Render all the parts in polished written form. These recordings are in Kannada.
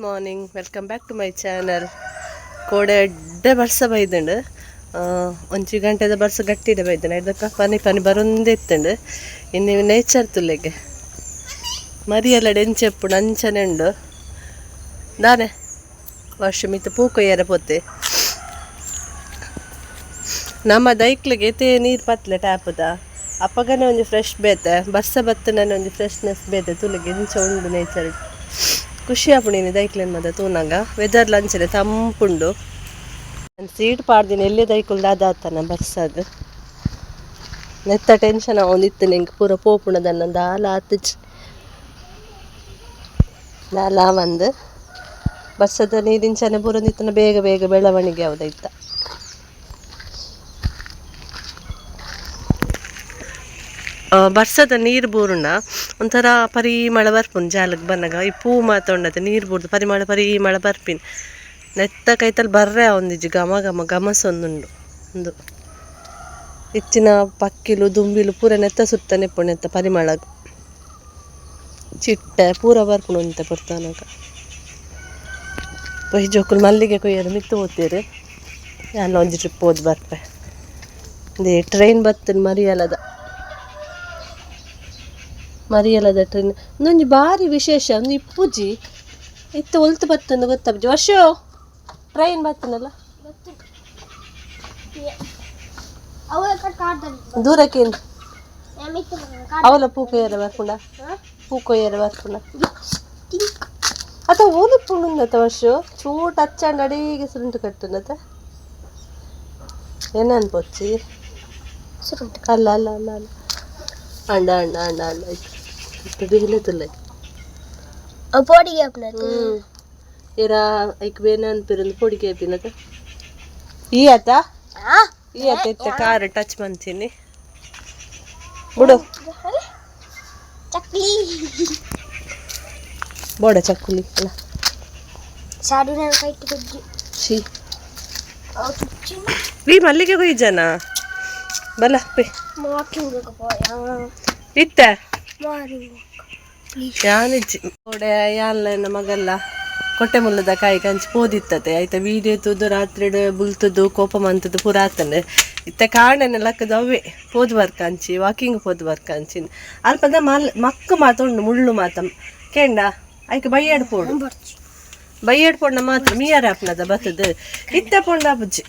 Morning, welcome back to my channel. ಕೋಡೆ ಎಡ್ಡೆ ಬರ್ಸ ಬೈದುಂಡು ಒಂಚಿ ಗಂಟೆದ ಬರ್ಸ ಗಟ್ಟಿಡೆ ಬೈದನು. ಇದಕ್ಕೆ ಪನಿ ಪನಿ ಬರೊಂದೇ ಇತ್ತುಂಡು. ಇನ್ನು ನೇಚರ್ ತುಲೆಗೆ ಮರಿಯೆಲ್ಲ ಡೆಂಚೆಪ್ಪುಡು ಅಂಚನೆ ಉಂಡು ದಾನೆ ವರ್ಷ ಮಿತ್ತು ಪೂ ಕೊಯ್ಯರ ಪೋತೆ ನಮ್ಮ ದೈಕ್ಲಿಗೆ ತೇ ನೀರು ಪತ್ಲೆ ಟ್ಯಾಪದ ಅಪ್ಪಗನೆ ಒಂಜಿ ಫ್ರೆಶ್ ಬೇತೆ ಬರ್ಸ ಬತ್ತನೇ ಒಂಜಿ ಫ್ರೆಶ್ನೆಸ್ ಬೇತೆ ತುಲಿಗೆ ಇಂಚ ಉಂಡು ನೇಚರ್ ಖುಷಿ ಆಪುಣೀನಿ ದೈಕ್ಲೇನು ಮದ ತೂನಂಗ ವೆದರ್ ಲಂಚನೆ ತಂಪುಂಡು. ನಾನು ಸೀಟ್ ಪಾಡ್ದಿನಿ ಎಲ್ಲಿ ದೈಕುಲ್ದು ಅದಾತನ ಬರ್ಸದು ನೆತ್ತ ಟೆನ್ಷನ್ ಅವನಿತ್ತು ನಿಂಗೆ ಪೂರ ಪೋಪುಣದನ್ನ ದಾಲ ಆತಚ್ ದಾಲ ಒಂದು ಬರ್ಸದ ನೀರಿಂಚನೆ ಪೂರ ನಿತ್ತನ ಬೇಗ ಬೇಗ ಬೆಳವಣಿಗೆ ಯಾವುದೈತ. ಬರ್ಸದ ನೀರು ಬೂರುಂಡ ಒಂಥರ ಪರಿಮಳ ಬರ್ಪುನ್ ಜಾಲಕ್ಕೆ ಬನ್ನಾಗ ಈ ಪೂ ಮಾತೊಂಡತೆ ನೀರು ಬೂರ್ದು ಪರಿಮಳ ಬರ್ಪಿನ್ ನೆತ್ತ ಕೈತಲ್ಲಿ ಬರ್ರೆ ಒಂದಿಜ್ಜಿ ಘಮ ಘಮ ಗಮಸೊಂದುಂಡು ಒಂದು ಇಚ್ಚಿನ ಪಕ್ಕಿಲು ದುಂಬಿಲು ಪೂರ ನೆತ್ತ ಸುತ್ತ ನೆಪ್ಪುಂಡು ನೆತ್ತ ಪರಿಮಳ ಚಿಟ್ಟೆ ಪೂರ ಬರ್ಪುಂಡು ಅಂತೆ ಬರ್ತಾನಾಗ ಪೊಯ್ ಜೋಕುಲು ಮಲ್ಲಿಗೆ ಕೊಯ್ಯರು ಮಿತ್ತು ಓದ್ತೀರಿ ನಾನು ಒಂಜಿ ಟ್ರಿಪ್ ಓದಿ ಬರ್ಪೆ. ಅದೇ ಟ್ರೈನ್ ಬರ್ತೇನೆ ಮರಿಯಲದ ಟ್ರೈನ್ ಒಂದೊಂದು ಭಾರಿ ವಿಶೇಷ ಒಂದು ಇಪ್ಪುಜಿ ಇತ್ತು ಒಲ್ತು ಬರ್ತಂದು ಗೊತ್ತಾಗ್ಜಿ ವರ್ಷ ಟ್ರೈನ್ ಬರ್ತನಲ್ಲ ದೂರಕ್ಕೆ ಅವಲ ಪೂಕೊಯ್ಯರ ಬರ್ಪುಂಡ ಅಥವಾ ಓಲಿಪ್ಪುಂಡ ವರ್ಷ ಚೂಟ್ ಹಚ್ಚಂಡು ಅಡಿಗೆ ಸುರುಂಟು ಕಟ್ಟುನತ ಏನ ಅನ್ಪೊಚ್ಚಿ ಅಲ್ಲ ಅಲ್ಲ ಅಲ್ಲ ಅಲ್ಲ ಅಂಡ ಅಂಡ ಅಂಡ ಅಂಡ ಬಿಗಿಲೆ ತುಲ್ಲ ಇರಾ ಐಕ್ ಬೇನ ಅನ್ಪಿರಂದು ಪೊಡಿಗೆ ಐಪಿನತ ಈ ಆತ ಇತ್ತ ಕಾರ್ ಟಚ್ ಮಾಡ್ತೀನಿ ಬಿಡು ಬೋಡ ಚಕ್ಕುಲಿ ಅಲ್ಲ ಈ ಮಲ್ಲಿಗೆ ಕೊಯ್ಜನ ಬಲ ಪೇ ಇತ್ತ ಯಾನಿಜ್ಜಿ ಗೋಡೆ ಯಾನ್ಲನ ಮಗಲ್ಲ ಕೊಟ್ಟೆ ಮುಲ್ಲದ ಕಾಯಿ ಕಂಚಿ ಪೋದಿತ್ತತೆ ಆಯ್ತಾ ವೀಡಿಯೋ ತುದು ರಾತ್ರಿ ಬುಲ್ತದ್ದು ಕೋಪ ಮಂತದ್ದು ಪೂರ ಆತಂಡೆ ಇತ್ತ ಕಾರಣನೆ ಲಕ್ಕದ ಅವೇ ಪೋದ್ ವರ್ಕ್ ಅಂಚಿ ವಾಕಿಂಗ್ ಪೋದ್ ವರ್ಕ್ ಅಂಚಿನ ಅಲ್ಪದ ಮಕ್ಕ ಮಾತುಂಡು ಮುಳ್ಳು ಮಾತ ಕೆಂಡ ಆಯ್ಕೆ ಬೈಯಾಡ್ ಪೋಂಡ ಮಾತ್ರ ಮೀಯಾರ ಹಾಪ್ನದ ಬರ್ತದ ಇತ್ತ ಪೋಂಡ ಬುಜ್ಜಿ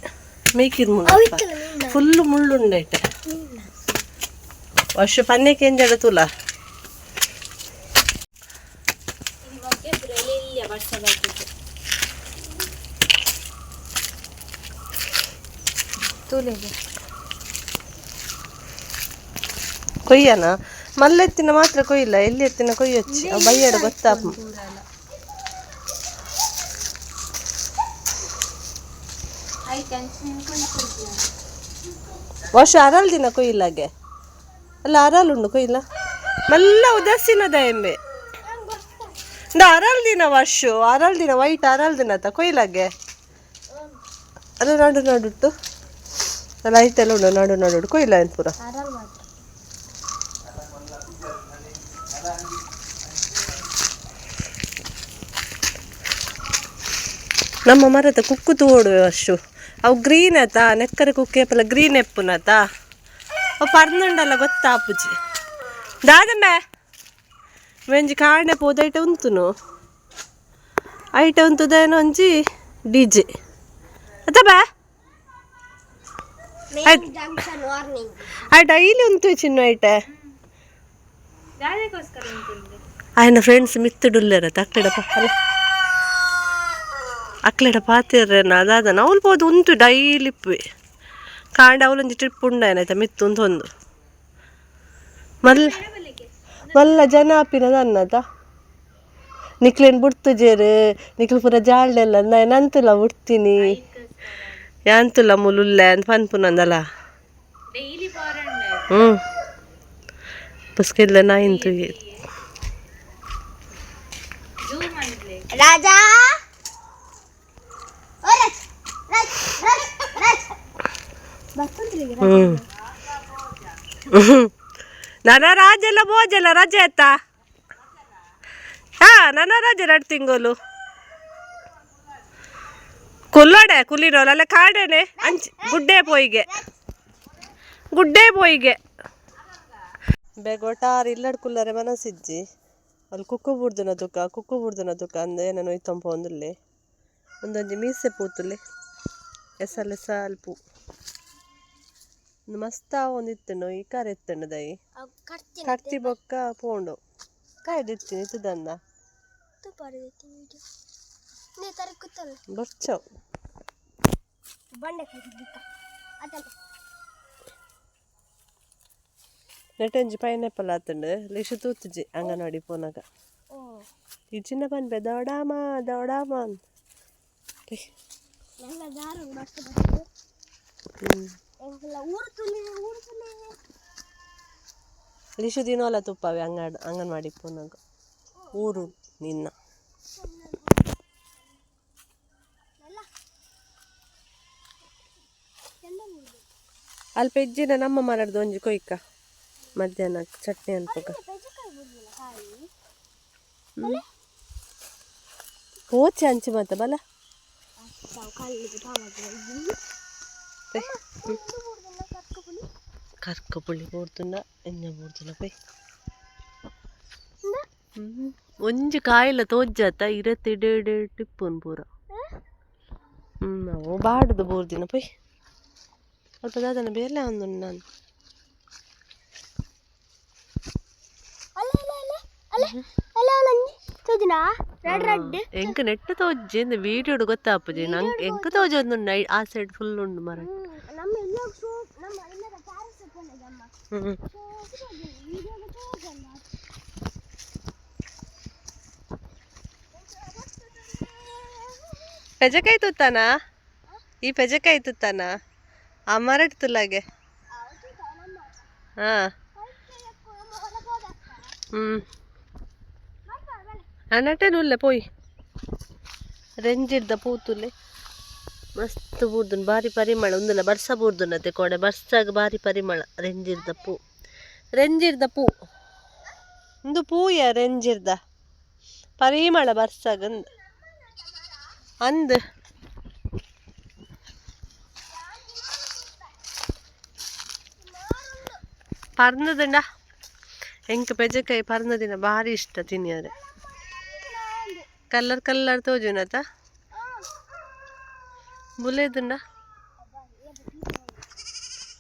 ಮೇಕಿದ್ ಮುಳ್ಳು ಫುಲ್ಲು ಮುಳ್ಳುಂಡೈಟ ವರ್ಷ ಪನ್ನೆಕ್ಕೆ ಎಂಜಡ ತುಲ ಕೊಯ್ಯನ ಮಲ್ಲೆತ್ತಿನ ಮಾತ್ರ ಕೊಯ್ಯಿಲ್ಲ ಎಲ್ಲಿ ಎತ್ತಿನ ಕೊಯ್ಯೊಚ್ಚಿ ಬೈಯಾಡ ಗೊತ್ತಾಪ ವರ್ಷ ಅರಲ್ ದಿನ ಕೊಯ್ಯಿಲ್ಲಾಗೆ ಅಲ್ಲ ಅರಲ್ ಉಂಡು ಕೊಯ್ಯಿಲ್ಲ ಮಲ್ಲ ಉದಾಸೀನದ ಎಂಬೆ ಅರಲ್ ದಿನ ಅರಲ್ ದಿನ ವೈಟ್ ಅರಲ್ ದಿನ ತ ಕೊಯ್ಲಾಗೆ ಅದು ನಡುಟ್ಟು ಲೈಟ್ ಎಲ್ಲ ಉಂಡು ನಡು ಕೊಯ್ಲ ಏನು ಪೂರ ನಮ್ಮ ಮರದ ಕುಕ್ಕು ತೋಡು ಅಷ್ಟು ಅವು ಗ್ರೀನ್ ಆತ ನೆಕ್ಕರೆ ಕುಕ್ಕೆ ಪಲ್ಲ ಗ್ರೀನ್ ಎಪ್ಪುನತ ಅವು ಪರ್ನಂಡಲ್ಲ ಗೊತ್ತಾಪುಜಿ ದಾದಮ್ಮೆ ವೆಂಜಿ ಕಾಣೆ ಪೋದೈಟ ಉಂತುನು ಐಟ ಉಂತುದೇನೋ ಒಂಜಿ ಡಿಜೆ ಅತ್ತ ಬಾ ಡೈಲಿ ಉಂತು ಚಿನ್ನು ಐಟೆ ಆಯ್ನ ಫ್ರೆಂಡ್ಸ್ ಮಿತ್ತುಡುಲ್ಲೆರ ಅಕ್ಲೆಡ ಪಾತಿರ್ರೇನ ಅದಾದನ ಅವಳು ಪೋದು ಉಂಟು ಡೈಲಿ ಇಪ್ಪಿ ಕಾಂಡ ಅವಳೊಂದು ಟ್ರಿಪ್ ಉಂಡಾಯ್ನಾಯ್ತ ಮಿತ್ತು ಒಂದು ಮಲ್ಲ ಜನ ಆಪಿನದ ಅನ್ನದ ನಿಕ್ಲೇನು ಬಿಡ್ತುಜೇರು ನಿಕ್ಲು ಪೂರ ಜಾಳ್ಳೆಲ್ಲ ನಂತುಲ ಬಿಡ್ತೀನಿ ಯಾಂತುಲ ಮುಲುಲ್ಲೆ ಅಂತ ಪನ್ಪುನಂದಲ್ಲ ಪುಸ್ಕಿಲ್ಲ ನಾಯಿಂತು ರಾಜಾ ನನ್ನ ರಾಜೆಲ್ಲ ಬೋಜಲ್ಲ ರಜೆ ಆಯ್ತಾ ನನ್ನ ರಜೆ 2 ತಿಂಗಳು ಕುಲ್ಲೋಡೆ ಕುಲ್ಲಿರೋಲ್ಲ ಕಾಡೇನೆ ಅಂಚ್ ಗುಡ್ಡೆ ಪೋಯಿಗೆ ಬೇಗೊಟಾರು ಇಲ್ಲಡ್ ಕುಲ್ಲರೆ ಮನಸ್ಸಿಜ್ಜಿ ಅಲ್ಲಿ ಕುಕ್ಕು ಬುಡ್ದನ ತುಕ ಅಂದ ಏನೋ ಇತ್ತಂಪ ಒಂದುಲ್ಲೆ ಒಂದೊಂದು ಮೀಸೆ ಪೂತುಲ್ಲೆ ಎಸಲೆ ಸಾಲ್ಪು ಒಂದು ಮಸ್ತ ಒಂದಿತ್ತನು ಈ ಕಾರ್ ಎತ್ತಂಡು ದೈ ಕಟ್ತಿ ಬೊಕ್ಕ ಪೋಂಡು ಕಾಯ್ದಿರ್ತೀನಿ ಇತ್ತದನ್ನ ಬರ್ಚವ್ ನೆಟ್ಟಂಜಿ ಪೈನಾಪಲ್ ಆತಂಡು ಲಿಶು ತೂತುಜಿ ಅಂಗನವಾಡಿ ಪೋನಾಗ ಈ ಚಿನ್ನ ಪನ್ಪೆ ದೌಡಾಮ ಲಿಶು ದಿನೋಲ ತುಪ್ಪವೆ ಅಂಗನವಾಡಿ ಪೋನಾಗ ಊರು ನಿನ್ನ ಅಲ್ಪ ಇಜ್ಜಿನ ನಮ್ಮ ಮರಡ್ದು ಒಂಜಿ ಕೊಯ್ಕ ಮಧ್ಯಾಹ್ನ ಚಟ್ನಿ ಅನ್ಪಕ ಹೋಚಿ ಹಂಚಿ ಮತ್ತ ಬಲ ಕರ್ಕಪುಳಿ ಬೂರ್ದುಂಡ ಎಣ್ಣೆ ಬೂರ್ದುಂಡ ಪೈ ಒಂಜಿ ಕಾಯಿಲ ತೋಜ್ಜಾತ ಇರತ್ತಿಡೇಡೆ ಟಿಪ್ಪುನ್ ಪೂರ ನಾವು ಬಾಡದು ಬೂರ್ದಿನ ಪೈ ಸ್ವಲ್ಪ ದಾದನ ಬೇರೆ ಒಂದು ನಾನು ಎಂಕ ನೆಟ್ಟ ತೋಜ್ಜಿ ವೀಡಿಯೋಡು ಗೊತ್ತಾಪುಜಿ ನಂಗೆ ಎಂಕ ತೋಜೊಂದುಂಡು ಆ ಸೈಡ್ ಫುಲ್ ಉಂಡು ಮರ ಪೆಜಕಾಯಿ ತುತ್ತಾನ ಈ ಪೆಜಕಾಯಿ ತುತ್ತಾನ ಆ ಮರಡ್ ತುಲಾಗೆ ಹಾ ಅನಟೆನುಲ್ಲೆ ಪೋಯ್ ರೆಂಜಿರ್ದ ಪೂತುಲ್ಲೆ ಮಸ್ತ್ ಬೂರ್ದುನ್ ಬಾರಿ ಪರಿಮಳ ಒಂದುಲ್ಲ ಬರ್ಸ ಬೂರ್ದುನತ್ತೆ ಕೊಡೆ ಬರ್ಸಾಗ ಬಾರಿ ಪರಿಮಳ ರೆಂಜಿರ್ದ ಪೂ ಒಂದು ಪೂಯ ರೆಂಜಿರ್ದ ಪರಿಮಳ ಬರ್ಸಾಗ ಅಂದ್ ಪರ್ನದುಂಡ ಎಂಕ ಪೆಜಕಾಯಿ ಪರ್ನದಿನ ಭಾರಿ ಇಷ್ಟ ತಿನ್ನಿಯಾರೆ ಕಲ್ಲರ್ ತೋಜುನತ ಬುಲೆದುಂಡ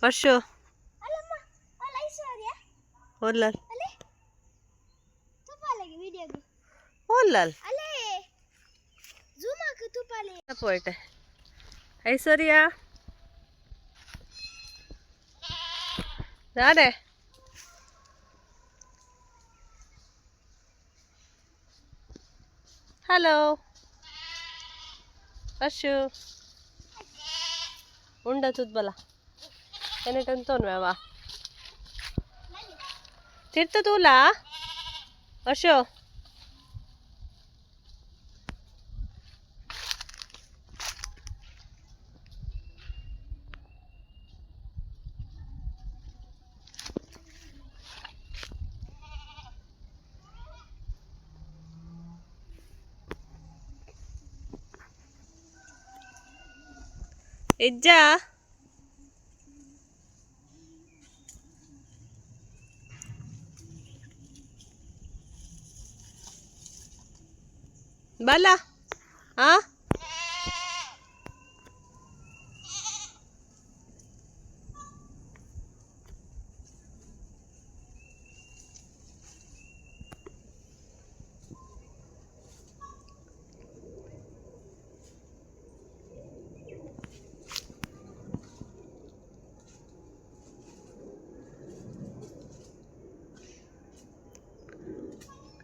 ವರ್ಷು ಓಲ್ಲಲ್ പോയിട്ടെ ഐശ്വര്യ ഞാനേ ഹലോ ಅಶು ಉಂಡ ತುದ್ಬಲ ಎನೆಟಂತೋನ್ವಾ ತಿರ್ತ ತೂಲ ಅಶು ಇಜ್ಜ ಬಲ ಆ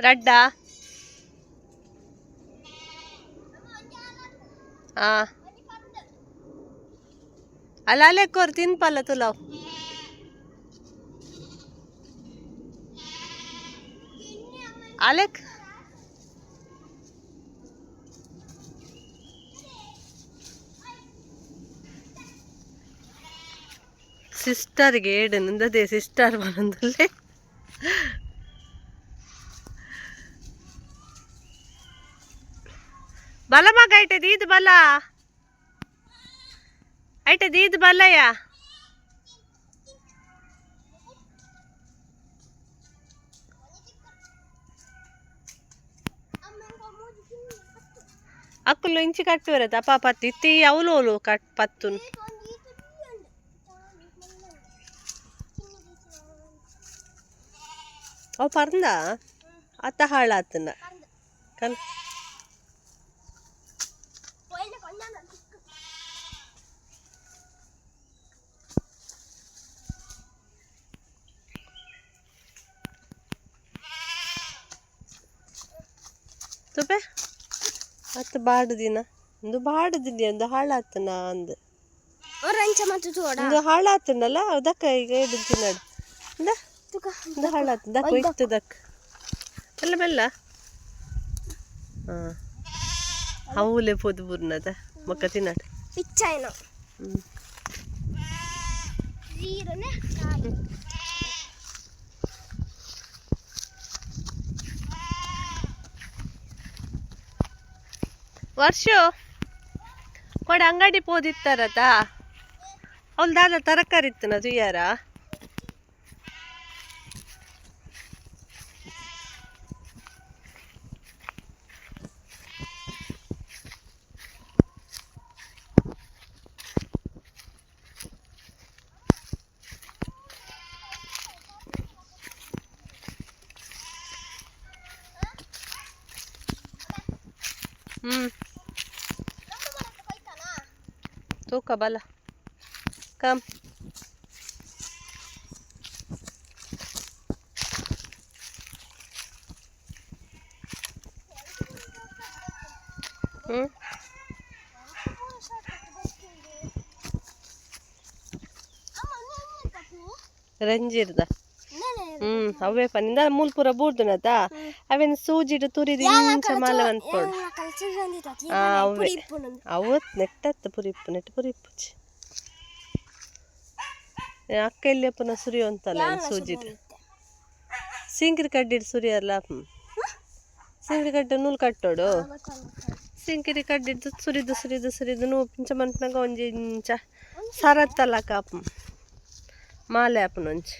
ರಡ್ಡ ಅಲ್ಲ ಕೋರ್ ತಿನ್ಪಲ್ಲ ತುಲಾವ್ ಅಲೆಕ್ ಸಿಸ್ಟರ್ಗೆ ಏಡು ನಿಂದದೇ ಸಿಸ್ಟರ್ ಬರಂದಲ್ಲೇ ಬಲ ಮಗ ಇಟ್ಟೆ ಇದು ಬಲ ಐತೆ ದೀದ್ ಬಲ್ಲಯ್ಯ ಅಕ್ಕಲು ಇಂಚಿ ಕಟ್ಟುವರತ ಪಾಪತ್ತಿ ಇತ್ತಿ ಅವಳು ಕಟ್ ಪತ್ತುನ್ ಅವು ಪರ್ಂದ ಅತ್ತ ಹಾಳಾತನ ಕನ್ ತುಪೆ ಅತ್ತ ಬಾಡದಿನ ಒಂದು ಬಾಡದಿನಿ ಒಂದು ಹಾಳಾತನ ಅಂದು ಒಂದು ಹಾಳಾತನಲ್ಲ ಅದಕ್ಕ ಈಗ ಹಿಡಿದಿನಾಡು ಒಂದು ಹಾಳಾತ ದಕ್ಕ ಇತ್ತು ದಕ್ಕ ಎಲ್ಲ ಬೆಲ್ಲ ಹಾಂ ಅವಲೇ ಪೋದು ಬುರ್ನದ ಮಕ್ಕ ತಿನ್ನಾಡು ವರ್ಷ ಕೊಡ ಅಂಗಡಿ ಪೋದಿತ್ತಾರತ ಅವ್ಳು ದಾದ ತರಕಾರಿ ಇತ್ತನ ತುಯ್ಯಾರ ತೂಕ ಬಲ ಕಮ್ ರಂಜಿರ್ದ ಅವೇ ಪನ್ನಿಂದ ಮೂಲ್ಪುರ ಬೂರ್ದುನದ ಅವೇನು ಸೂಜಿಡು ತುರಿದು ಇಂಚ ಮಾಲೆ ಅನ್ಪೋಡು ಅವೇ ಅವತ್ ನೆಟ್ಟತ್ತ ಪುರಿಪ್ಪು ನೆಟ್ಟು ಪುರಿಪ್ಪುಚಿ ಅಕ್ಕ ಇಲ್ಲಿ ಪುನಃ ಸುರಿಯೋ ಅಂತಲ್ಲ ಸೂಜಿಡು ಸಿಂಕ್ರಿ ಕಡ್ಡಿಡು ಸುರಿಯಲ್ಲ ಸಿಂಕ್ರಿ ಕಡ್ಡಿ ನೂಲು ಕಟ್ಟೋಡು ಸಿಂಕ್ರಿ ಕಡ್ಡಿದ್ದು ಸುರಿದು ಸುರಿದು ಸುರಿದು ನೂ ಪಿಂಚ ಮನ್ಪನಾಗ ಒಂಜಿ ಇಂಚ ಸರತ್ತಲ್ಲ ಕಾಪು ಮಾಲೆ ಆಪುನೊಂಚಿ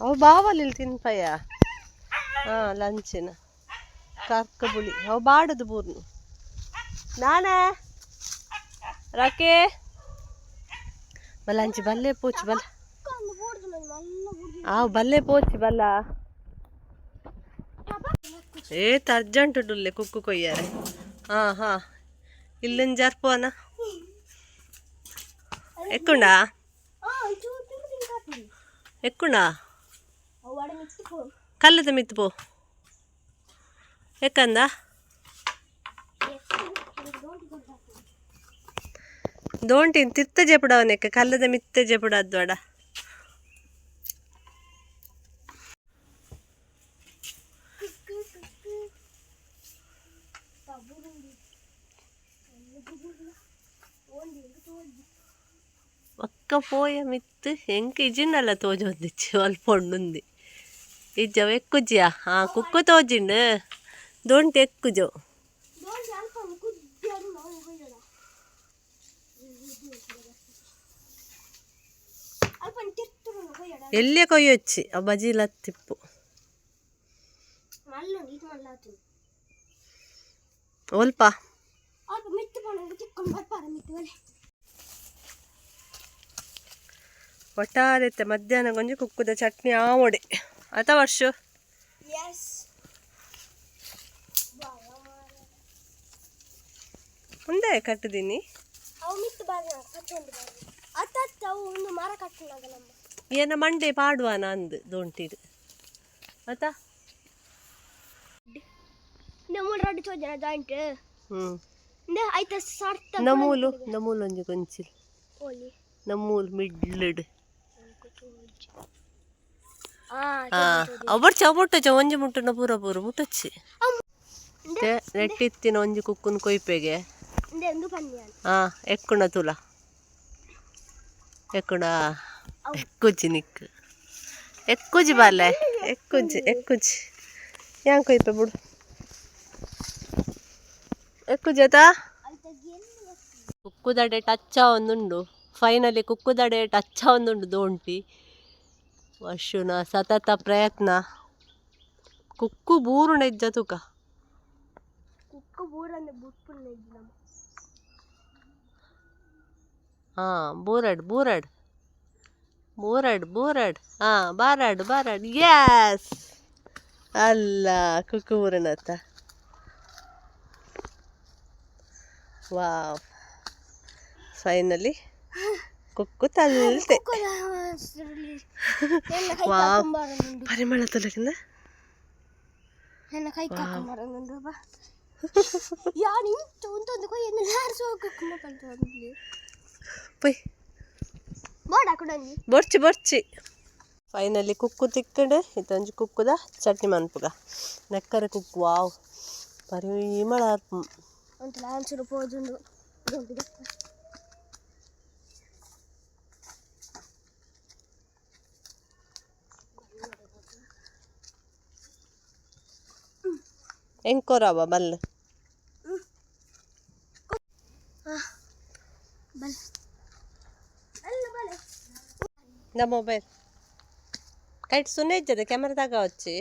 ಅವು ಬಾವಲ್ಲಿ ತಿನ್ಪಯ್ಯ ಹಾಂ ಲಂಚಿನ ಕರ್ಕ ಬುಳಿ ಅವು ಬಾಡದು ಬೂರ್ನು ನಾನೇ ರಾಕೆ ಬಲಂಚಿ ಬಲ್ಲೆ ಪೋಚಿ ಬಲ್ಲ ಅವು ಬಲ್ಲೆ ಪೋಚಿ ಬಲ್ಲ ಅರ್ಜೆಂಟ್ ಡುಲ್ಲೆ ಕುಕ್ಕು ಕೊಯ್ಯಾರೆ ಹಾಂ ಹಾಂ ಇಲ್ಲಿನ ಜರ್ಪೋನ ఎక్కుండా ఎక్కుండా కళ్ళత మిత్తిపో ఎక్కందా దోంటి తిత్త చెప్పుడవని ఎక్క కళ్ళద మిత్త చెప్పుడు అద్వాడ ఒక్క పోయ మిత్తు ఎంక ఇజిన్నಲ್ಲ తోజొందిచ్చి వాళ్ళు పొండుంది ఇజ్జవ ఎక్కుజ్జా కుక్క తోజిండు దొంటి ఎక్కుజో ఎల్లే కొయ్యొచ్చి ఆ బజీల తిప్పు ఓల్పా ಒಟ್ಟಾದೈತೆ ಮಧ್ಯಾಹ್ನ ಗೊಂಜಿ ಕುಕ್ಕುದ ಚಟ್ನಿ ಆವೊಡೆ ಆತ ವರ್ಷ ಮುಂದೆ ಕಟ್ಟಿದೀನಿ ಏನ ಮಂಡೆ ಪಾಡುವಾನ ಅಂದು ದೊಂಟಿದು ಆತ ನಮೂಲು ನಮೂಲು ಒಂಜಿ ಕೊಂಚಿಲ್ ನಮೂಲು ಮಿಡ್ಲಡ್ ಅವರ್ಚ ಅವೊಟ್ಟಚ ಒಂಜಿ ಮುಟ್ಟನ ಪೂರ ಪೂರ ಮುಟ್ಟಚ್ಚಿ ನೆಟ್ಟಿತ್ತಿನ ಒಂಜಿ ಕುಕ್ಕುನ್ ಕೊಯ್ಪೆಗೆ ఎక్కున ತುಲ ఎక్కున ఎక్కుಜಿ ನಿಕ್ ఎక్కుಜಿ ಬಾಲೆ ఎక్కుಜಿ ಯಾಂಗ್ ಕೊಯ್ಪೆ ಬಿಡು ఎక్కుಜಿ ಆತಾ ಕುಕ್ಕುದಡೆ ಟಚ್ಚ ಒಂದುಂಡು ಫೈನಲಿ ಕುಕ್ಕುದಡೆ ಟಚ್ಚ ಒಂದುಂಡು ದೋಂಟಿ ವರ್ಷುನ ಸತತ ಪ್ರಯತ್ನ ಕುಕ್ಕು ಬೂರು ನೆಜ್ಜ ತುಕ ಹಾ ಬೂರಡ್ ಬೂರಡ್ ಬೂರಡ್ ಬೂರಡ್ ಹಾ ಬಾರಾಡು ಬಾರಾಡು ಗ್ಯಾಸ್ ಅಲ್ಲ ಕುಕ್ಕು ಬೂರನತ್ತ ವಾವ್ ಫೈನಲಿ ಕುಕ್ಕು ತಲ್ತೆ ವಾವ್ ಪರಿಮಳ ತಲಕಿಂದ ಬೊರ್ಚಿ ಬೊರ್ಚಿ ಫೈನಲಿ ಕುಕ್ಕು ತಿಕ್ಕಡೆ ಇತ್ತೊಂಜಿ ಕುಕ್ಕುದ ಚಟ್ನಿ ಮನ್ಪುಗ ನೆಕ್ಕರೆ ಕುಕ್ಕು ವಾವ್ ಪರಿಮಳ ಎಂಕೋರವ ಬಲ್ಲ ಮೊಬೈಲ್ ಕೈಟ್ ಸುನ್ನೆ ಇದ್ದದೆ ಕ್ಯಾಮರಾದಾಗ వచ్చి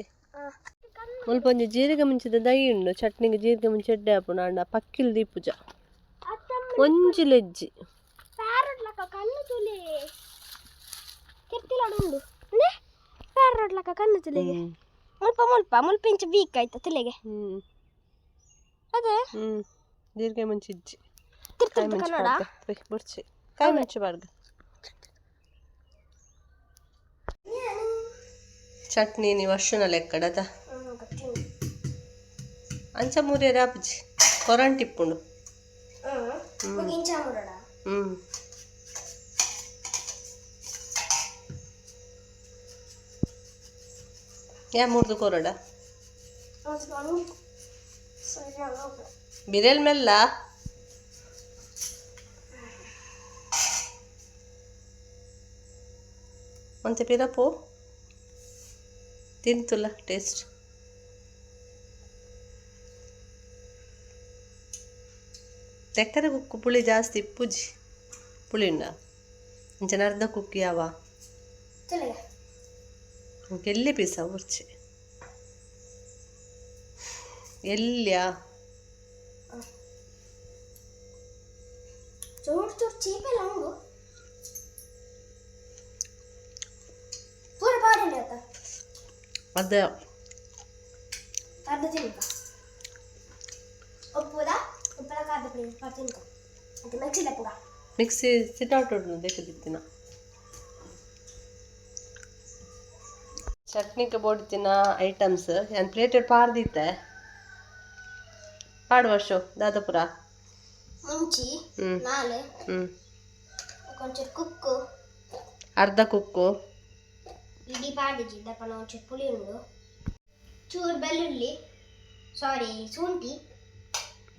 ಮುಲ್ಪ ಒಂಜಿ ಜೀರಿಗೆ ಮುಂಚಿದ ದೈ ಉಂಡು ಚಟ್ನಿಗೆ ಜೀರಿಗೆ ಮುಂಚೆ ಎಡ್ಡೆ ಆಪುಂಡು ಅಂಡ ಪಕ್ಕಿಲ್ ದೀಪುಜ ಒಂಜಿ ಲೆಜ್ಜಿ ಮುಲ್ಪ ಮುಲ್ಪ ಮುಲ್ಪ ಇಂಚ ವೀಕ್ ಆಯ್ತಾ ತಲೆಗೆ ಅದೇ ಜೀರಿಗೆ ಮುಂಚಿಜ್ಜಿ ಕಾಯಿ ಮುಂಚಿ ಪಾಡ್ದೆ ಬುಡ್ಚಿ ಕಾಯಿ ಮುಂಚಿ ಪಾಡ್ದೆ ಚಟ್ನಿ ನೀವು ಅರ್ಶಿನ ಲೆಕ್ಕಡದ ಅಂಚ ಮೂರೇ ರಾಪುಜಿ ಕೊರಂಟ್ ಇಪ್ಪುಂಡು ಯಾ ಮೂರ್ದು ಕೊರಡ ಬಿರೆಲ್ ಮೆಲ್ಲ ಒಂತೆ ಪಿರಪು ತಿಂತುಲ್ಲ ಟೇಸ್ಟ್ ತೆಕ್ಕರೆ ಕುಕ್ಕು ಪುಳಿ ಜಾಸ್ತಿ ಇಪ್ಪುಜಿ ಪುಳಿ ಉಂಡ ಅಂಚನ ಅರ್ಧ ಕುಕ್ಕು ಯಾವ ಎಲ್ಲಿ ಪೀಸ ಉರ್ಚಿ ಎಲ್ಲಿಯಾ ಅದ ಮಿಕ್ಸಿ ಸಿಟೌಟ್ ದೇಖದಿತ್ತಿನ ಚಟ್ನಿಗೆ ಬೋಡಿತಿನ ಐಟಮ್ಸ್ ಏನು ಪ್ಲೇಟೆಡ್ ಪಾರ್ದಿತ್ತೆ ಪಾಡು ವರ್ಷ ದಾದಾಪುರ ಮುಂಚಿ ನಾಲೆ ಕೊಂಚ ಕುಕ್ಕು ಅರ್ಧ ಕುಕ್ಕು ಇಡೀ ಪಾಡಿಜಿ ದಪ್ಪನ ಒಂಚೂರು ಪುಳಿ ಉಂಡು ಚೂರು ಬೆಳ್ಳುಳ್ಳಿ ಶುಂಠಿ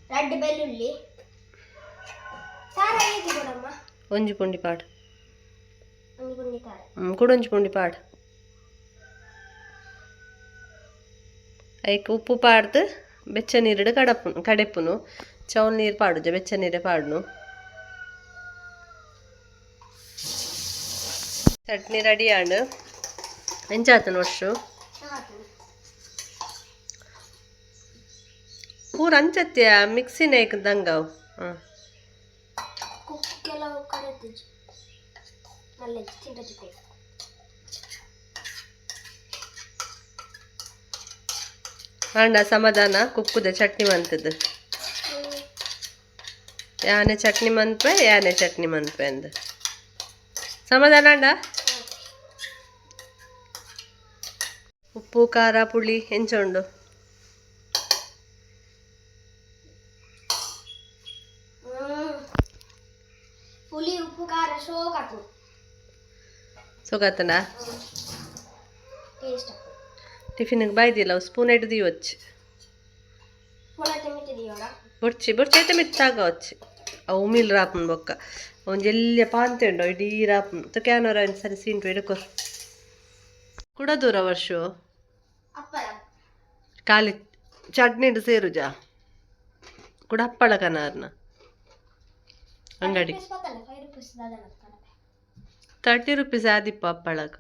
ರಡ್ಡು ಬೆಳ್ಳುಳ್ಳಿ ಖಾರ ಹೇಗೆ ಕೊಡಮ್ಮ ಒಂಜಿ ಪುಂಡಿ ಪಾಡು ಒಂದು ಪುಂಡಿ ಖಾರ ಕುಡೊಂಜಿ ಪುಂಡಿ ಪಾಡು ಐಕ್ ಉಪ್ಪು ಪಾಡ್ದು ಬೆಚ್ಚ ನೀರಿಡು ಕಡೆಪ್ಪುನು ಚೌಲ್ ನೀರು ಪಾಡುಜ ಬೆಚ್ಚ ನೀರೇ ಪಾಡ್ನು ಚಟ್ನಿ ರೆಡಿ ಆಂಡು ಎಂಚಾತನು ವರ್ಷು ಪೂರ ಅಂಚತ್ಯ ಮಿಕ್ಸಿನ ದಂಗವು ಕೆಲವು ಕಡೆ നല്ല ചിന്തിച്ചിട്ടേ ಅಂಡ ಸಮಾಧಾನ ಕುಕ್ಕುದ ಚಟ್ನಿ ಮಂತದ್ದು ಯಾನೆ ಚಟ್ನಿ ಮಂತ್ಪೆ ಯಾನೆ ಚಟ್ನಿ ಮಂತ್ಪೆ ಅಂದ ಸಮಾಧಾನ ಅಂಡ ಉಪ್ಪು ಖಾರ ಪುಳಿ ಎಂಚುಂಡು ಪುಳಿ ಉಪ್ಪು ಖಾರ ಸೋಗಾತನ ಟೇಸ್ಟ್ ಟಿಫಿನ್ಗೆ ಬಾಯ್ದಿಲ್ಲ ಸ್ಪೂನ್ ಹಿಡ್ದು వచ్చి ಬೊಡ್ಚಿ ಬೊಡ್ಚಿ అయితే ಮಿತ್ತಾಗ వచ్చి ಅವು ಉಮಿಲ್ ರಾಪನ್ ಬೊಕ್ಕ ಒಂದು ಎಲ್ಲಿಯ ಪಾಂತೆ ಉಂಡೋ ಇಡೀ ರಾಪನ್ ತ ಕ್ಯಾನೋರ ಸರಿ ಸೀಂಟು ಹಿಡ್ಕೊ ಕೂಡ ದೂರ ವರ್ಷ ಖಾಲಿ ಚಟ್ನಿ ಸೇರುಜಾ ಕೂಡ ಹಪ್ಪಳ ಕನಾರ್ನ ಅಂಗಡಿ ₹5 ದಾದನ 30 ರೂಪೀಸ್ ಆದಿಪ್ಪ ಹಪ್ಪಳಗ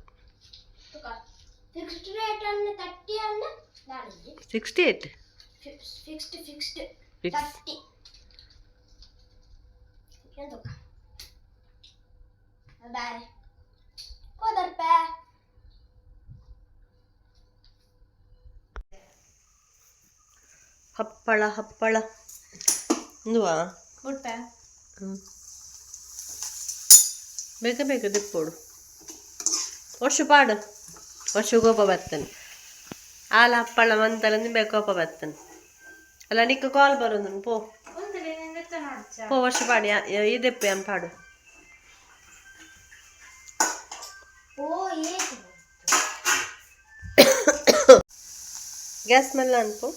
ಫಿಕ್ಸ್ಡ್ ರೇಟ್ ಅನ್ನು 30 ಅನ್ನು ದಾಳಿಗೆ 68 ಫಿಕ್ಸ್ಡ್ 30 ಎಂದು ಬಾಯ್ ಕೋದರ್ಪ ಹಪ್ಪಳ ಇಂದುವಾ ಗುಡ್ಪ ಬೇಗ ದಿಪ್ಪೋಡು ವರ್ಷ ಕೋಪ ಬರ್ತಾನೆ ಆಲ ಹಪ್ಪಳ ಮಂತಲಂದು ಬೇಕೋಪ ಬರ್ತಾನೆ ಅಲ್ಲ ನಿಕ್ಕ ಕಾಲ್ ಬರೋದು ಪೋ ವರ್ಷ ಪಾಡಿ ಇದೆಪ್ಪೆ ಅಂತ ಪಾಡು ಗ್ಯಾಸ್ ಮೆಲ್ಲ ಅನ್ಪು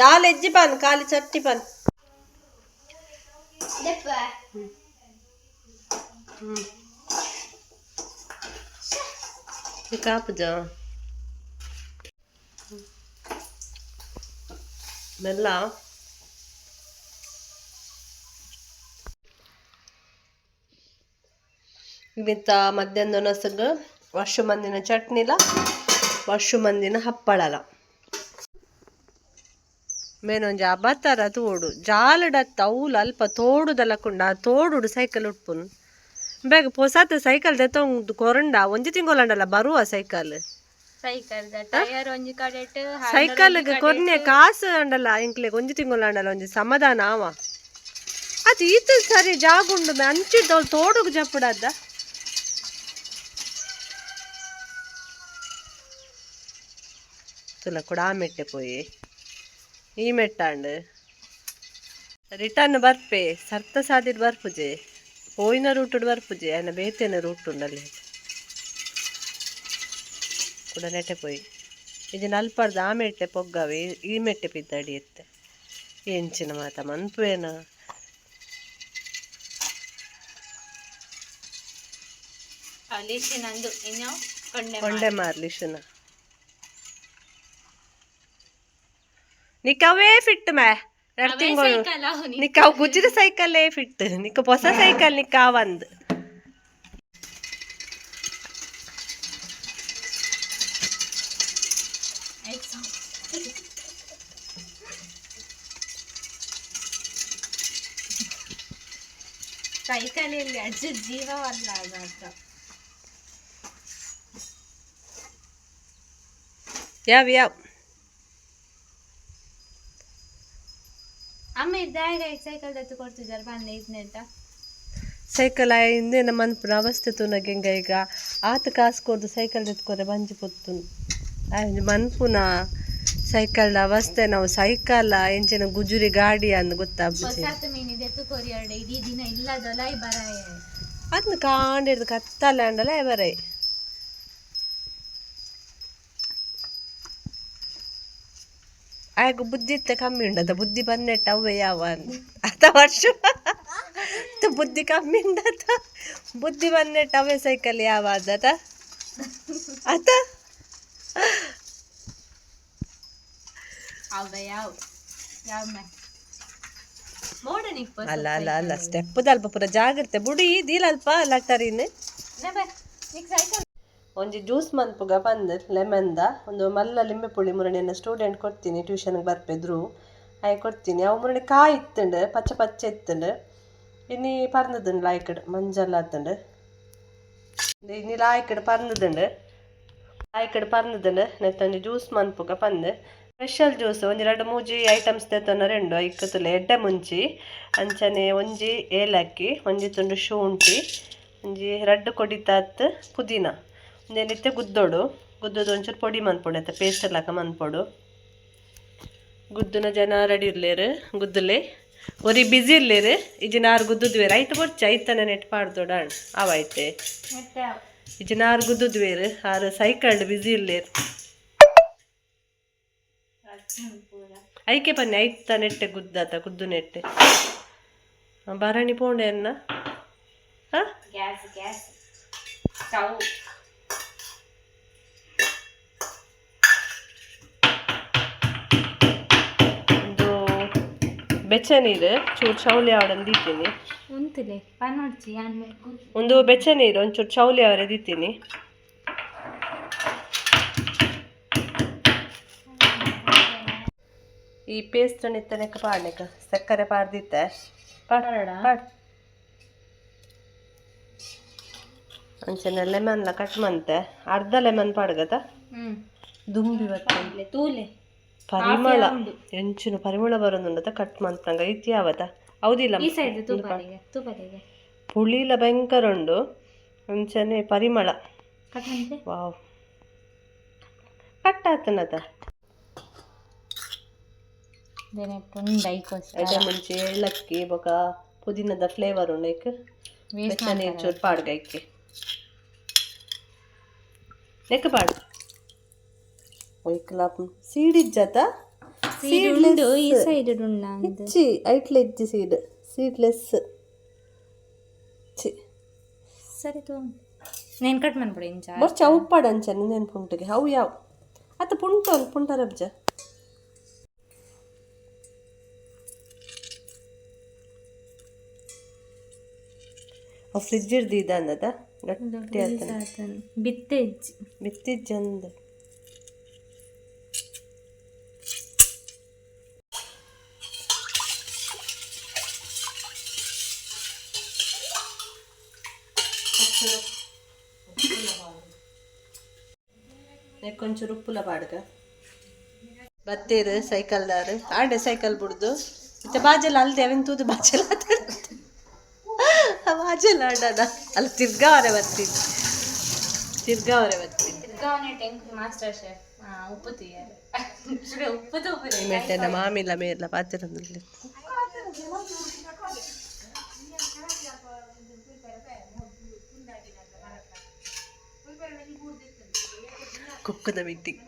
ದಾಲ್ ಎಜ್ಜಿ ಪಾನ್ ಖಾಲಿ ಚಟ್ನಿ ಪಾನ್ ಕಾಪುಜ ಮೆಲ್ಲ ಇಂತ ಮಧ್ಯಾಹ್ನ ನಸಗ ವರ್ಷ ಮಂದಿನ ಚಟ್ನಿಲ ವರ್ಷ ಮಂದಿನ ಹಪ್ಪಳಲ ಮೇನೊಂಜಿ ಅಬತ್ತರ ತೋಡು ಜಾಲಡತ್ತ ಅವಳು ಅಲ್ಪ ತೋಡುದಲ್ಲಕುಂಡ ತೋಡುಡು ಸೈಕಲ್ ಉಟ್ಪುನು ಬೇಗ ಪೊಸಾತ್ ಸೈಕಲ್ ತೆತ್ತೊಂದು ಕೊರಂಡ ಒಂಜಿ ತಿಂಗೊಲಂಡಲ್ಲ ಬರುವ ಸೈಕಲ್ ಸೈಕಲ್ಗೆ ಕೊರ್ನೆ ಕಾಸು ಅಂಡಲ್ಲ ಇಂಕ್ಲೆಗ್ ಒಂಜಿ ತಿಂಗೊಲಂಡಲ್ಲ ಒಂಜಿ ಸಮಾಧಾನ ಆವ ಅದು ಈತ ಸರಿ ಜಾಗುಂಡು ಅಂಚಿದ್ದವಳು ತೋಡುಗು ಜಪ್ಪಡದ್ದ ತುಲ ಕೂಡ ಆ ಮೆಟ್ಟೆ ಪೋಯಿ ಈ ಮೆಟ್ಟಾಂಡ್ ರಿಟರ್ನ್ ಬರ್ಪೆ ಸರ್ತ ಸಾದಿಡ್ ಬರ್ಪುಜೆ ಪೋಯಿನ ರೂಟುಡು ಬರ್ಪುಜೆ ಅನ್ನ ಬೇತೇನ ರೂಟ್ ಉಂಡಲ್ಲಿ ಕೂಡ ನೆಟ್ಟೆ ಪೋಯಿ ಇದು ನಲ್ಪಡ್ದು ಆ ಮೆಟ್ಟೆ ಪೊಗ್ಗವೆ ಈ ಮೆಟ್ಟೆ ಪಿದ್ದಡಿ ಎತ್ತೆ ಎಂಚಿನ ಮಾತ ಮನ್ಪುವೇನ ಕೊಂಡೆ ಮಾರ್ಲಿಶನ ನಿಕ್ಕವೇ ಫಿಟ್ ಮೇ 2 ತಿಂಗಳು ನಿಕ್ಕ ಗುಜ್ಜಿದ ಸೈಕಲ್ಲೇ ಫಿಟ್ ನಿಕ್ಕ ಹೊಸ ಸೈಕಲ್ ನಿಕ್ಕ ಒಂದು ಸೈಕಲಲ್ಲಿ ಅಜ್ಜ ಜೀವವಲ್ಲ ಯಾವ ಅಮ್ಮ ಇದ್ದಾಗ ಸೈಕಲ್ ಎತ್ತು ಕೊಡ್ತಿದ್ದಾರೆ ಬಂದೆ ಇದನ್ನೆಂತ ಸೈಕಲ್ ಹಿಂದಿನ ಮನ್ಪುನ ಅವಸ್ಥೆ ತುನಗೆಂಗ ಈಗ ಆತ ಕಾಸ್ಕೊರ್ದು ಸೈಕಲ್ ಎತ್ಕೊರೆ ಬಂಜಿ ಪೊತ್ತು ಮನ್ಪುನ ಸೈಕಲ್ ಅವಸ್ಥೆ ನಾವು ಸೈಕಲ್ ಎಂಚಿನ ಗುಜುರಿ ಗಾಡಿ ಅಂದ್ ಗೊತ್ತಾಗ್ತದೆ ಇಡೀ ದಿನ ಇಲ್ಲದಲ್ಲ ಬರಾಯ ಅದನ್ನ ಕಾಂಡಿಡ್ದು ಕತ್ತಲ್ಲ ಅಂಡಲ್ಲ ಬರೈ ಆಗ ಬುದ್ಧಿ ಇತ್ತೆ ಕಮ್ಮಿ ಉಂಡದ ಬುದ್ಧಿ ಬಂದೆಟ್ಟ ಅವೇ ಯಾವ ಅತ ವರ್ಷ ಬುದ್ಧಿ ಕಮ್ಮಿ ಉಂಡದ ಬುದ್ಧಿ ಬಂದೆಟ್ಟ ಅವೇ ಸೈಕಲ್ ಯಾವ ಅದ ಅತ ಅಲ್ಲ ಅಲ್ಲ ಅಲ್ಲ ಸ್ಟೆಪ್ ಅಲ್ಪ ಪೂರ ಜಾಗ್ರತೆ ಬುಡಿ ದೀಲ ಅಲ್ಪ ಲಟ್ಟರಿನ ಒಂಜಿ ಜ್ಯೂಸ್ ಮನ್ಪುಗ ಬಂದು ಲೆಮನ್ದ ಒಂದು ಮಲ್ಲ ಲಿಂಬೆ ಪುಳಿ ಮುರಣಿಯನ್ನು ಸ್ಟೂಡೆಂಟ್ ಕೊಡ್ತೀನಿ ಟ್ಯೂಷನ್ಗೆ ಬರ್ಪಿದ್ರು ಆಯ್ ಕೊಡ್ತೀನಿ ಅವು ಮುರಣಿ ಕಾಯಿ ಇತ್ತಂಡು ಪಚ್ಚ ಇತ್ತಂಡು ಇನ್ನಿ ಪರ್ನದುಂಡು ಲಾಯ್ಕಡ್ ಮಂಜಲ್ಲ ಆತಂಡು ಇನ್ನಿ ಲಾಯ್ಕಡ್ ಪರ್ನದುಂಡು ನೆತ್ತೊಂದು ಜ್ಯೂಸ್ ಮನ್ಪುಗ ಬಂದು ಸ್ಪೆಷಲ್ ಜ್ಯೂಸ್ ಒಂಜಿ 2-3 ಐಟಮ್ಸ್ ತೆತ್ತೊನ 2 ಐಕ್ಕತ್ತುಲೆ ಎಡ್ಡೆ ಮುಂಚಿ ಅಂಚನೆ ಒಂಜಿ ಏಲಕ್ಕಿ ಒಂಜಿ ತುಂಡು ಶುಂಠಿ ಒಂಜಿ 2 ಕೊಡಿತಾತ್ ಪುದೀನ ಒಂದೇನಿತ್ತೆ ಗುದ್ದೋಡು ಒಂಚೂರು ಪೊಡಿ ಮನ್ಪೊಡು ಆಯ್ತಾ ಪೇಸ್ಟ್ ಎಲ್ಲ ಮನ್ಪೊಡು ಗುದ್ದುನ ಜನ ರೆಡಿ ಇರ್ಲೇರು ಗುದ್ದಲೆ ಒರಿ ಬಿಸಿ ಇರ್ಲೇರು ಇಜಿನಾರು ಗುದ್ದುದ್ವೇರು ಐತೆ ಬೊಚ್ಚ ಐತನ ನೆಟ್ ಪಾಡ್ದೋಡ ಅವೈತೆ ಇಜಿನಾರು ಗುದ್ದುದ್ವೇರು ಆರು ಸೈಕಲ್ ಬಿಸಿ ಇರ್ಲೇರು ಐಕೆ ಪನ್ನೆ ಐತ ನೆಟ್ಟೆ ಗುದ್ದಾತ ಗುದ್ದು ನೆಟ್ಟೆ ಭರಣಿ ಪೋಂಡೆ ಅನ್ನ ಗ್ಯಾಸ್ ಸ್ಟವ್ ಒಂದು ಬೆಚ್ಚ ನೀರು ಚೂರು ಚೌಲಿ ಅವಡನ್ನು ದೀತೀನಿ. ಉಂತುಲೆ ಪನೋಡ್ಚಿ ಅನ್ಬೇಕು. ಒಂದು ಬೆಚ್ಚ ನೀರು ಒಂಚೂರು ಚೌಲಿ ಅವರೇ ದೀತೀನಿ. ಈ ಪೇಸ್ಟ್ ನಿತ್ತನೆಕ್ಕ ಪಾಡ್ನೆಕ ಸಕ್ಕರೆ ಪಾಡ್ದಿತ್ತೆ ಪಾಡ್ ಅಂಚನೆ ಲೆಮನ್ಲ ಕಟ್ ಮಂತೆ ಅರ್ಧ ಲೆಮನ್ ಪಾಡ್ಗದ ದುಂಬಿ ಬರ್ತಲೆ ತೂಲೆ ಪರಿಮಳ ಎಂಚಿನ ಪರಿಮಳ ಬರೋದುಂಡದ ಕಟ್ ಮಂತಂಗ ಇತಿ ಯಾವತ್ತ ಹೌದಿಲ್ಲ ಈ ಸೈಡ್ ತೂಪಲಿಗೆ ಪುಳಿಲ ಭಯಂಕರ ಉಂಡು ಅಂಚನೆ ಪರಿಮಳ ಕಟ್ಟಂತೆ ವಾವ್ ಕಟ್ಟಾತನದ ಅದೇ ಮುಂಚೆ ಏಲಕ್ಕಿ ಬೊಕ ಪುದೀನದ ಫ್ಲೇವರ್ ಉಂಡೈಕ್ ಬೆಚ್ಚ ನೀರು ಚೂರು ಪಾಡ್ಗೈಕೆ ನೆಕ್ ಪಾಡು ಒಯ್ಕಲ ಸೀಡಿಜ್ಜತ ಸೀಡ್ ಈ ಸೈಡ್ ಉಂಡ ಇಚ್ಚಿ ಐಟ್ಲ ಇಜ್ಜಿ ಸೀಡ್ಲೆಸ್ ಸರಿ ತೋ నేను ಕಟ್ ಮಾಡ್ಬಿಡಿ ಇಂಚ ಬರ್ಚ ಉಪ್ಪಾಡ ಅಂಚನೆ ನೆನ್ ಪುಂಟಿಗೆ ಅವು ಯಾವ ಅತ್ತ ಪುಂಟೋಲ್ ಪುಂಟರಬ್ಜ ಫ್ರಿಜ್ ಇರ್ದಿದ್ದ ಅಂದದ ಗಟ್ಟಿ ಆತನ ಬಿತ್ತಿಜ್ಜಂದ కొంచెం ఉప్పుల పాడక బత్తేరు సైకిల్ దారు ఆడే సైకిల్ బుడ్దు ఇత బాజలు అల్దే అవిన్ తూదు బాజలు ಬಾಜೆಲ್ಲ ಆಡೋಣ ಅಲ್ಲಿ ತಿರ್ಗಾವರೆ ಬರ್ತೀನಿ ಮಾಸ್ಟರ್ ಶೆಫ್ ಉಪ್ಪು ತೀಯಾರು ಮೆಟ್ಟೆನ ಮಾಮಿಲ್ಲ ಮೇರ್ಲ ಪಾತಿರೊಂದಿಲ್ಲ ಕುಕ್ಕದ ಮೀಟಿಂಗ್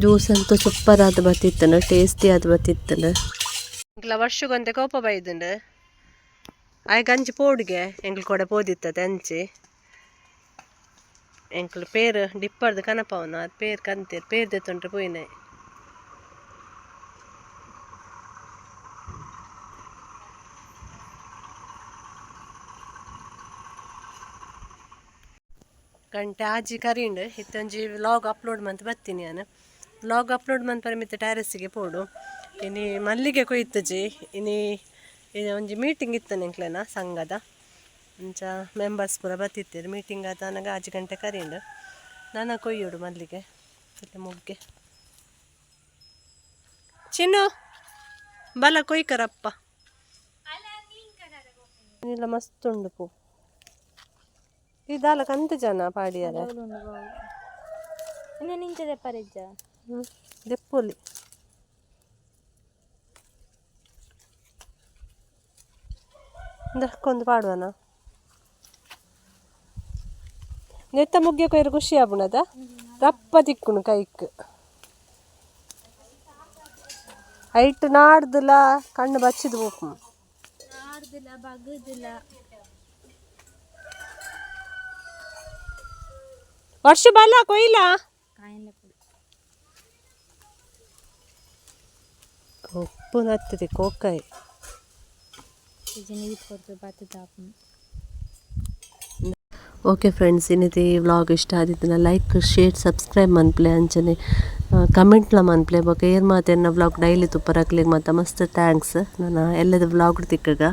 ಜ್ಯೂಸ್ ಅಂತೂ ಸೂಪರ್ ಆದ ಬತ್ತಿತ್ತನ ಟೇಸ್ಟಿ ಆದ ಬತ್ತಿತ್ತನ ಇಂಕ್ಲ ವರ್ಷಗೊಂದೆ ಕೋಪ ಬೈದಂಡು ಆಯ್ ಗಂಜಿ ಪೋಡ್ಗೆ ಎಂಕ್ಲು ಕೊಡೆ ಪೋದಿತ್ತದ ಅಂಚಿ ಎಂಕ್ಲು ಪೇರು ಡಿಪ್ಪರ್ದು ಕನಪವನ ಅದು ಪೇರು ಕಂತೀರು ಪೇರು ದೆತ್ತೊಂಡ್ರೆ ಪೋಯಿನೆ ಗಂಟೆ ಆಜಿ ಕರೀಂಡು ಇತ್ತೊಂಜಿ ವ್ಲಾಗ್ ಅಪ್ಲೋಡ್ ಮಂತ್ ಬರ್ತೀನಿ ನಾನು ವ್ಲಾಗ್ ಅಪ್ಲೋಡ್ ಮಂತ್ ಪರಿಮಿತ ಟ್ಯಾರಸ್ಸಿಗೆ ಪೋಡು ಇನಿ ಮಲ್ಲಿಗೆ ಕೊಯ್ತಜಿ ಇನಿ ಒಂಜಿ ಮೀಟಿಂಗ್ ಇತ್ತು ನಿಂಕ್ಲೆನ ಸಂಘದ ಅಂಚ ಮೆಂಬರ್ಸ್ ಪೂರ ಬತ್ತಿತ್ತೇರು ಮೀಟಿಂಗ್ ಆದ ನನಗೆ ಆಜಿ ಗಂಟೆ ಕರೀಂಡು ನಾನು ಕೊಯ್ಯೋಡು ಮಲ್ಲಿಗೆ ಮುಗ್ಗೆ ಚಿನ್ನು ಬಲ ಕೊಯ್ಕರಪ್ಪ ಇಲ್ಲ ಮಸ್ತ್ ಉಂಡು ಪೂ ಇದಾಲ ಕಂತ ಜನ ಪಾಡಿಯಾರ ದೆಪ್ಪೊಲಿ ದಕ್ಕೊಂದು ಪಾಡುವನ ನೆತ್ತ ಮುಗ್ಗೆ ಕೊಯ್ರು ಖುಷಿ ಆಗುಣದ ರಪ್ಪ ತಿಕ್ಕುಣು ಕೈಕ್ ಹೈಟ್ ನಾಡ್ದಿಲ್ಲ ಕಣ್ಣು ಬಚ್ಚಿದು ಹೋಗು ವರ್ಷ ಬಲ ಕೊಯ್ಲ ಉಪ್ಪು ನತ್ತದೆ ಕೋಕಾಯಿ ಓಕೆ ಫ್ರೆಂಡ್ಸ್ ಇನ್ನಿತಿ ವ್ಲಾಗ್ ಇಷ್ಟ ಆದಿತ್ತು ಲೈಕ್ ಶೇರ್ ಸಬ್ಸ್ಕ್ರೈಬ್ ಮನ್ಪ್ಲೆ ಅಂಚನೆ ಕಮೆಂಟ್ಲ ಮನ್ಪ್ಲೆ ಬೊಕ ಏರ್ ಮಾತೆನ್ನ ವ್ಲಾಗ್ ಡೈಲಿ ತುಪ್ಪರಾಕ್ಲಿಗೆ ಮತ್ತು ಮಸ್ತ್ ಥ್ಯಾಂಕ್ಸ್ ನಾನು ಎಲ್ಲದ ವ್ಲಾಗ್ ತಿಕ್ಕಗ